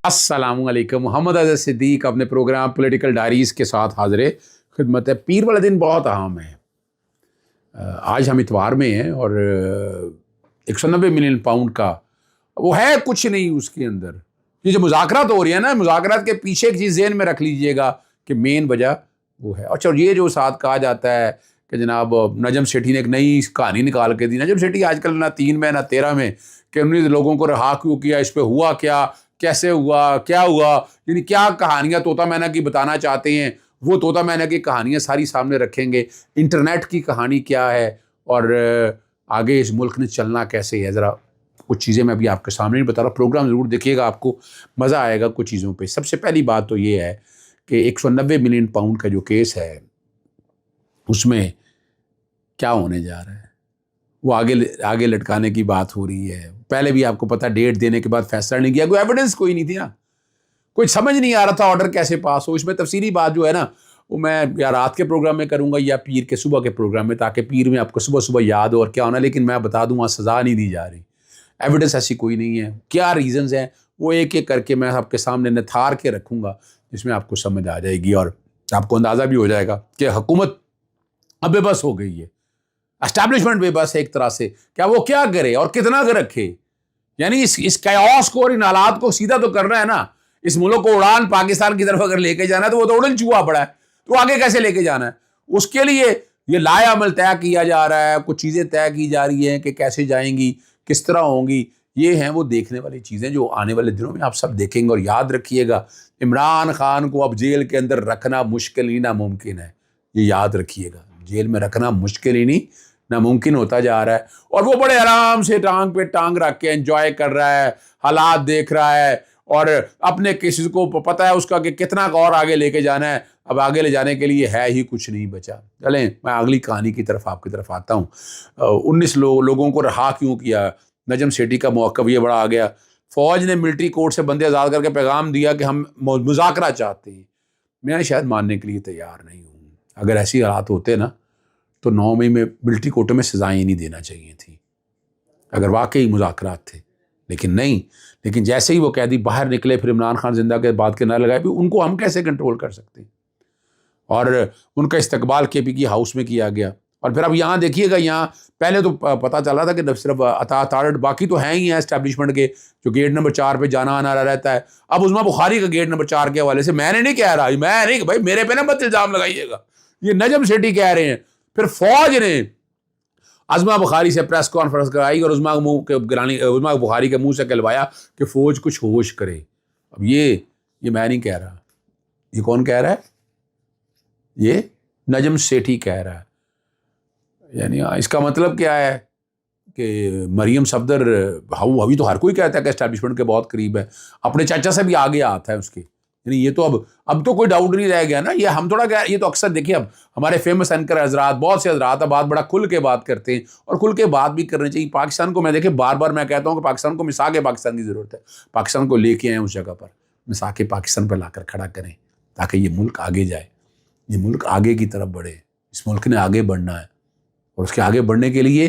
السلام علیکم. محمد اظہر صدیق اپنے پروگرام پولیٹیکل ڈائریز کے ساتھ حاضر خدمت ہے. پیر والا دن بہت اہم ہے. آج ہم اتوار میں ہیں اور 190 ملین پاؤنڈ کا وہ ہے کچھ نہیں اس کے اندر. یہ جو مذاکرات ہو رہی ہیں نا، مذاکرات کے پیچھے ایک چیز ذہن میں رکھ لیجئے گا کہ مین وجہ وہ ہے. اچھا، یہ جو ساتھ کہا جاتا ہے کہ جناب نجم سیٹھی نے ایک نئی کہانی نکال کے دی. نجم سیٹھی آج کل نہ 3 میں نہ 13 میں کہ انہوں نے لوگوں کو رہا کیوں کیا، اس پہ ہوا کیا، کیسے ہوا، کیا ہوا، یعنی کیا کہانیاں طوطا مینا کی بتانا چاہتے ہیں. وہ طوطا مینا کی کہانیاں ساری سامنے رکھیں گے. انٹرنیٹ کی کہانی کیا ہے اور آگے اس ملک نے چلنا کیسے ہے. ذرا کچھ چیزیں میں ابھی آپ کے سامنے نہیں بتا رہا. پروگرام ضرور دیکھیے گا، آپ کو مزہ آئے گا کچھ چیزوں پہ. سب سے پہلی بات تو یہ ہے کہ 190 ملین پاؤنڈ کا جو کیس ہے اس میں کیا ہونے جا رہا ہے. وہ آگے لٹکانے کی بات ہو رہی ہے. پہلے بھی آپ کو پتا ڈیٹ دینے کے بعد فیصلہ نہیں کیا. کوئی ایویڈنس کوئی نہیں تھی نا، کوئی سمجھ نہیں آ رہا تھا آرڈر کیسے پاس ہو. اس میں تفصیلی بات جو ہے نا وہ میں یا رات کے پروگرام میں کروں گا یا پیر کے صبح کے پروگرام میں، تاکہ پیر میں آپ کو صبح صبح یاد ہو اور کیا ہونا. لیکن میں بتا دوں وہاں سزا نہیں دی جا رہی، ایویڈنس ایسی کوئی نہیں ہے. کیا ریزنز ہیں وہ ایک ایک کر کے میں آپ کے سامنے نتھار کے رکھوں گا، جس میں آپ کو سمجھ آ جائے گی اور آپ کو اندازہ بھی ہو جائے گا کہ حکومت اب بے بس ہو گئی ہے. اسٹیبلشمنٹ بے بس ہے ایک طرح سے. کیا وہ کیا کرے اور کتنا کر رکھے. یعنی اس کیوس کو اور ان حالات کو سیدھا تو کرنا ہے نا. اس ملک کو اڑان پاکستان کی طرف اگر لے کے جانا ہے تو وہ تو اڑن چوہا پڑا ہے، تو آگے کیسے لے کے جانا ہے. اس کے لیے یہ لائے عمل طے کیا جا رہا ہے، کچھ چیزیں طے کی جا رہی ہیں کہ کیسے جائیں گی، کس طرح ہوں گی. یہ ہیں وہ دیکھنے والی چیزیں جو آنے والے دنوں میں آپ سب دیکھیں گے. اور یاد رکھیے گا، عمران خان کو اب جیل کے اندر رکھنا مشکل ہی ناممکن ہے. یہ یاد رکھیے گا، جیل میں رکھنا مشکل ہی نہیں ناممکن ہوتا جا رہا ہے. اور وہ بڑے آرام سے ٹانگ پہ ٹانگ رکھ کے انجوائے کر رہا ہے، حالات دیکھ رہا ہے اور اپنے کیسز کو پتہ ہے اس کا کہ کتنا اور آگے لے کے جانا ہے. اب آگے لے جانے کے لیے ہے ہی کچھ نہیں بچا. چلیں میں اگلی کہانی کی طرف آپ کی طرف آتا ہوں. 19 لوگوں کو رہا کیوں کیا. نجم سیٹھی کا موقف یہ بڑا آ گیا. فوج نے ملٹری کورٹ سے بندے آزاد کر کے پیغام دیا کہ ہم مذاکرہ چاہتے ہیں. میں شاید ماننے کے لیے تیار نہیں ہوں. اگر ایسی حالات ہوتے نا تو 9 مئی میں ملٹری کورٹ میں سزائیں نہیں دینا چاہیے تھیں اگر واقعی مذاکرات تھے. لیکن نہیں. لیکن جیسے ہی وہ قیدی باہر نکلے پھر عمران خان زندہ کے بعد کے نہ لگائے بھی ان کو ہم کیسے کنٹرول کر سکتے ہیں. اور ان کا استقبال کے پی کی ہاؤس میں کیا گیا. اور پھر اب یہاں دیکھیے گا، یہاں پہلے تو پتہ چلا تھا کہ صرف اطاعت باقی تو ہیں ہی ہیں اسٹیبلشمنٹ کے جو گیٹ نمبر 4 پہ جانا آنا رہتا ہے. اب عظمیٰ بخاری کا گیٹ نمبر 4 کے حوالے سے میں نے نہیں کہہ رہا، میں نہیں بھائی میرے پہ نہ مت الزام لگائیے گا، یہ نجم سیٹھی کہہ رہے ہیں. پھر فوج نے عظمیٰ بخاری سے پریس کانفرنس کرائی اور عظمیٰ بخاری کے منہ سے کہلوایا کہ فوج کچھ ہوش کرے. اب یہ میں نہیں کہہ رہا، یہ کون کہہ رہا ہے؟ یہ نجم سیٹھی کہہ رہا ہے. یعنی اس کا مطلب کیا ہے کہ مریم صفدر ابھی تو ہر کوئی کہتا ہے کہ اسٹیبلشمنٹ کے بہت قریب ہے، اپنے چاچا سے بھی آگے آتا ہے اس کے. یعنی یہ تو اب تو کوئی ڈاؤٹ نہیں رہ گیا نا. یہ ہم تھوڑا کیا، یہ تو اکثر دیکھیے اب ہمارے فیمس اینکر حضرات، بہت سے حضرات بات بڑا کھل کے بات کرتے ہیں اور کھل کے بات بھی کرنی چاہیے. پاکستان کو میں دیکھیں بار بار میں کہتا ہوں کہ پاکستان کو مساق پاکستان کی ضرورت ہے. پاکستان کو لے کے آئیں اس جگہ پر، مساق پاکستان پہ لا کر کھڑا کریں تاکہ یہ ملک آگے جائے، یہ ملک آگے کی طرف بڑھے. اس ملک نے آگے بڑھنا ہے اور اس کے آگے بڑھنے کے لیے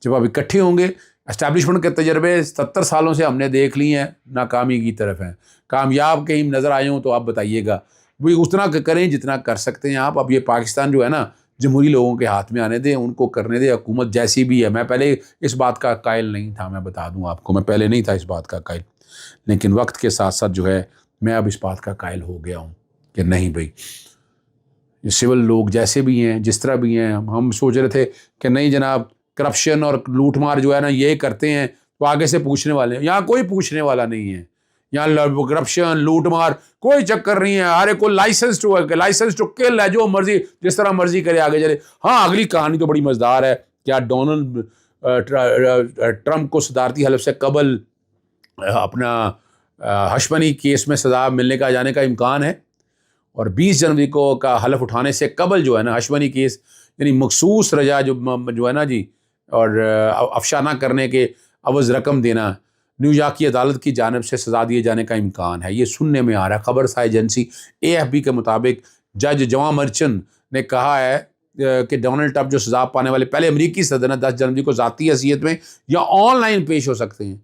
جب آپ اکٹھے ہوں گے، اسٹیبلشمنٹ کے تجربے 70 سالوں سے ہم نے دیکھ لی ہیں، ناکامی کی طرف ہیں. کامیاب کہیں نظر آئے ہوں تو آپ بتائیے گا. وہ اتنا کریں جتنا کر سکتے ہیں آپ. اب یہ پاکستان جو ہے نا جمہوری لوگوں کے ہاتھ میں آنے دیں، ان کو کرنے دیں. حکومت جیسی بھی ہے، میں پہلے اس بات کا قائل نہیں تھا، میں بتا دوں آپ کو، میں پہلے نہیں تھا اس بات کا قائل. لیکن وقت کے ساتھ ساتھ جو ہے میں اب اس بات کا قائل ہو گیا ہوں کہ نہیں بھائی، یہ سول لوگ جیسے بھی ہیں، جس طرح بھی ہیں، ہم سوچ رہے تھے کہ نہیں جناب کرپشن اور لوٹ مار جو ہے نا یہ کرتے ہیں تو آگے سے پوچھنے والے ہیں. یہاں کوئی پوچھنے والا نہیں ہے. یہاں کرپشن لوٹ مار کوئی چکر نہیں ہے. ہر ایک کو لائسنس ٹو کل ہے، جو مرضی جس طرح مرضی کرے آگے چلے. ہاں اگلی کہانی تو بڑی مزیدار ہے. کیا ڈونلڈ ٹرمپ کو صدارتی حلف سے قبل اپنا ہشمنی کیس میں سزا ملنے کا جانے کا امکان ہے؟ اور 20 جنوری کو کا حلف اٹھانے سے قبل جو ہے نا ہشمنی کیس یعنی مخصوص رجا جو ہے نا جی اور افشا نہ کرنے کے عوض رقم دینا، نیو یارک کی عدالت کی جانب سے سزا دیے جانے کا امکان ہے. یہ سننے میں آ رہا ہے. خبر سا ایجنسی AFP کے مطابق جج جوان مرچن نے کہا ہے کہ ڈونلڈ ٹرمپ جو سزا پانے والے پہلے امریکی صدر ہیں 10 جنوری کو ذاتی حیثیت میں یا آن لائن پیش ہو سکتے ہیں.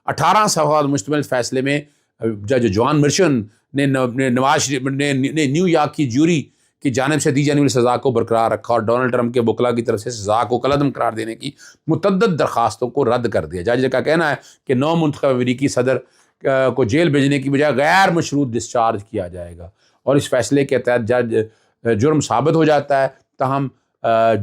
18 صفحات مشتمل فیصلے میں جج جوان مرشن نے نواز نے نیو یارک کی جیوری کی جانب سے دی جانے والی سزا کو برقرار رکھا اور ڈونلڈ ٹرمپ کے وکلاء کی طرف سے سزا کو کالعدم قرار دینے کی متعدد درخواستوں کو رد کر دیا۔ جج کا کہنا ہے کہ نو منتخب امریکی صدر کو جیل بھیجنے کی بجائے غیر مشروط ڈسچارج کیا جائے گا، اور اس فیصلے کے تحت جج جرم ثابت ہو جاتا ہے تاہم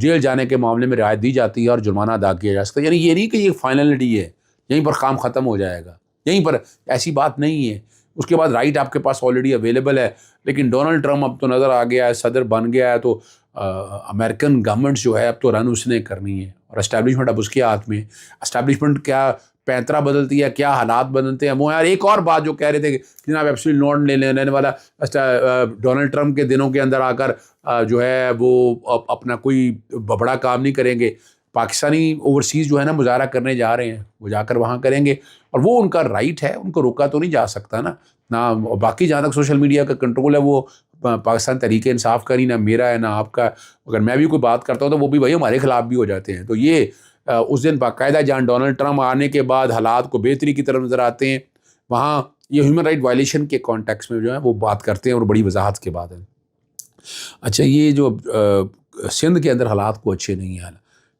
جیل جانے کے معاملے میں رعایت دی جاتی ہے اور جرمانہ ادا کیا جا سکتا ہے۔ یعنی یہ نہیں کہ یہ فائنلٹی ہے، یہیں پر کام ختم ہو جائے گا، یہیں پر، ایسی بات نہیں ہے۔ اس کے بعد رائٹ آپ کے پاس آلریڈی اویلیبل ہے، لیکن ڈونلڈ ٹرمپ اب تو نظر آ گیا ہے، صدر بن گیا ہے، تو امریکن گورنمنٹ جو ہے اب تو رن اس نے کرنی ہے، اور اسٹیبلشمنٹ اب اس کے ہاتھ میں۔ اسٹیبلشمنٹ کیا پینترا بدلتی ہے، کیا حالات بدلتے ہیں، وہ یار ایک اور بات جو کہہ رہے تھے کہ جناب ایبسولوٹ نوٹ لینے والا ڈونلڈ ٹرمپ کے دنوں کے اندر آ کر جو ہے وہ اپنا کوئی بڑا کام نہیں کریں گے۔ پاکستانی اوورسیز جو ہے نا مظاہرہ کرنے جا رہے ہیں، وہ جا کر وہاں کریں گے، اور وہ ان کا رائٹ ہے، ان کو روکا تو نہیں جا سکتا نا۔ نہ باقی جہاں تک سوشل میڈیا کا کنٹرول ہے وہ پاکستان تحریک انصاف کا نہیں، نہ میرا ہے نہ آپ کا۔ اگر میں بھی کوئی بات کرتا ہوں تو وہ بھی بھائی ہمارے خلاف بھی ہو جاتے ہیں۔ تو یہ اس دن باقاعدہ جہاں ڈونلڈ ٹرمپ آنے کے بعد حالات کو بہتری کی طرف نظر آتے ہیں، وہاں یہ ہیومن رائٹ وائلیشن کے کانٹیکس میں جو ہے وہ بات کرتے ہیں، اور بڑی وضاحت کے بعد ہے۔ اچھا، یہ جو سندھ کے اندر حالات کو اچھے نہیں ہیں،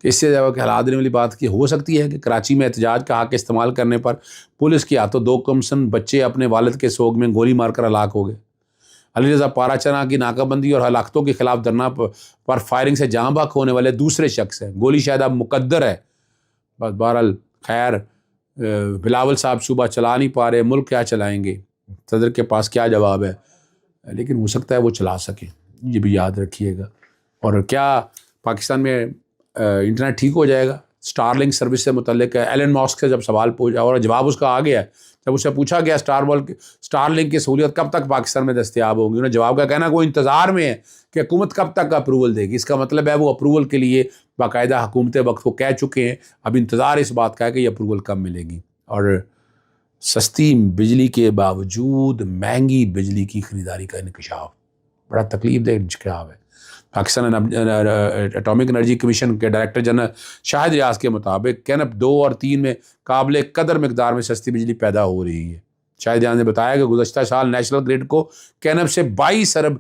کہ اس سے زیادہ کہ حالات دینے والی بات کی ہو سکتی ہے کہ کراچی میں احتجاج کا حق استعمال کرنے پر پولیس کے ہاتھوں 2 کمسن بچے اپنے والد کے سوگ میں گولی مار کر ہلاک ہو گئے۔ علی رضا پارا چنا کی ناکہ بندی اور ہلاکتوں کے خلاف دھرنا پر فائرنگ سے جاں بحق ہونے والے دوسرے شخص ہیں۔ گولی شاید اب مقدر ہے، بس بہرحال خیر، بلاول صاحب صوبہ چلا نہیں پا رہے، ملک کیا چلائیں گے، صدر کے پاس کیا جواب ہے، لیکن ہو سکتا ہے وہ چلا سکیں، یہ بھی یاد رکھیے گا۔ اور کیا پاکستان میں انٹرنیٹ ٹھیک ہو جائے گا؟ اسٹار لنک سروس سے متعلق ایلن ماسک سے جب سوال پوچھا اور جواب اس کا آ گیا، جب اسے پوچھا گیا اسٹار لنک کی سہولیت کب تک پاکستان میں دستیاب ہوگی، انہوں نے جواب کا کہنا کوئی انتظار میں ہے کہ حکومت کب تک اپروول دے گی۔ اس کا مطلب ہے وہ اپروول کے لیے باقاعدہ حکومت وقت کو کہہ چکے ہیں، اب انتظار اس بات کا ہے کہ یہ اپروول کب ملے گی۔ اور سستی بجلی کے باوجود مہنگی بجلی کی خریداری کا انکشاف بڑا تکلیف دہ انکشاف ہے۔ پاکستان اٹامک انرجی کمیشن کے ڈائریکٹر جنرل شاہد ریاض کے مطابق کینپ 2 اور 3 میں قابل قدر مقدار میں سستی بجلی پیدا ہو رہی ہے۔ شاہد ریاض نے بتایا کہ گزشتہ سال نیشنل گریڈ کو کینپ سے 22 ارب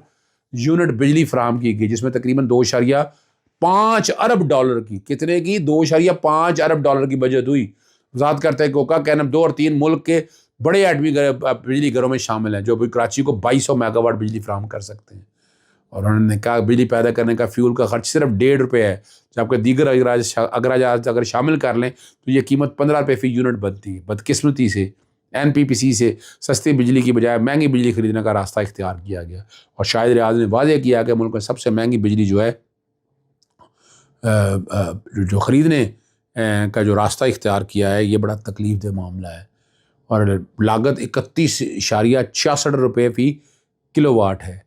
یونٹ بجلی فراہم کی گئی، جس میں تقریباً 2.5 ارب ڈالر کی، کتنے کی؟ 2.5 ارب ڈالر کی بچت ہوئی۔ وضاحت کرتے ہیں کہ کینپ 2 اور 3 ملک کے بڑے ایٹمی بجلی گھروں میں شامل ہیں، جو کراچی کو 2200 میگا واٹ بجلی فراہم کر سکتے ہیں۔ اور انہوں نے کہا بجلی پیدا کرنے کا فیول کا خرچ صرف 1.5 روپے ہے، جبکہ دیگر اخراجات اگر شامل کر لیں تو یہ قیمت 15 روپے فی یونٹ بنتی ہے۔ بدقسمتی سے NPPC سے سستی بجلی کی بجائے مہنگی بجلی خریدنے کا راستہ اختیار کیا گیا، اور شاہد ریاض نے واضح کیا کہ ملک میں سب سے مہنگی بجلی جو ہے جو خریدنے کا جو راستہ اختیار کیا ہے، یہ بڑا تکلیف دہ معاملہ ہے، اور لاگت 31.66 روپے فی کلو واٹ ہے،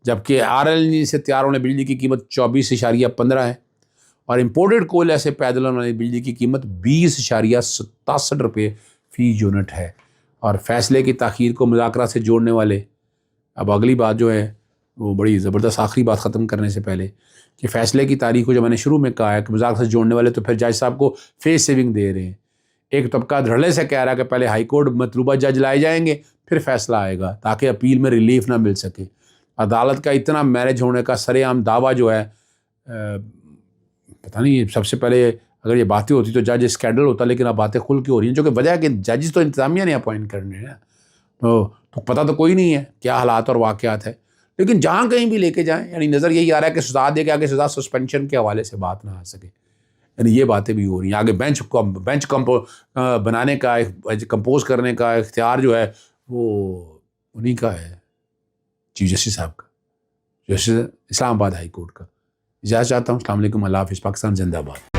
جبکہ RLNG سے تیار ہونے بجلی کی قیمت 24.15 ہے، اور امپورٹڈ کوئلے سے پیدل ہونے والی بجلی کی قیمت 20.67 روپے فی یونٹ ہے۔ اور فیصلے کی تاخیر کو مذاکرات سے جوڑنے والے، اب اگلی بات جو ہے وہ بڑی زبردست، آخری بات ختم کرنے سے پہلے، کہ فیصلے کی تاریخ کو جو میں نے شروع میں کہا ہے کہ مذاکرات سے جوڑنے والے تو پھر جج صاحب کو فیس سیونگ دے رہے ہیں۔ ایک طبقہ دھڑلے سے کہہ رہا ہے کہ پہلے ہائی کورٹ مطلوبہ جج لائے جائیں گے، پھر فیصلہ آئے گا، تاکہ اپیل میں ریلیف نہ مل سکے۔ عدالت کا اتنا میرج ہونے کا سر عام دعویٰ جو ہے، پتہ نہیں، سب سے پہلے اگر یہ باتیں ہوتی تو جج اسکینڈل ہوتا، لیکن اب باتیں کھل کے ہو رہی ہیں، جو کہ وجہ ہے کہ ججز تو انتظامیہ نے اپوائنٹ کرنے ہیں، تو پتہ تو کوئی نہیں ہے کیا حالات اور واقعات ہے۔ لیکن جہاں کہیں بھی لے کے جائیں، یعنی نظر یہی آ رہا ہے کہ سزا دے کے آگے سزا سسپینشن کے حوالے سے بات نہ آ سکے، یعنی یہ باتیں بھی ہو رہی ہیں۔ آگے بینچ بنانے کا، کمپوز کرنے کا اختیار جو ہے وہ انہی کا ہے، چیف جسٹس صاحب کا، جسٹس اسلام آباد ہائی کورٹ کا۔ اجازت چاہتا ہوں، السلام علیکم، اللہ حافظ، پاکستان زندہ باد۔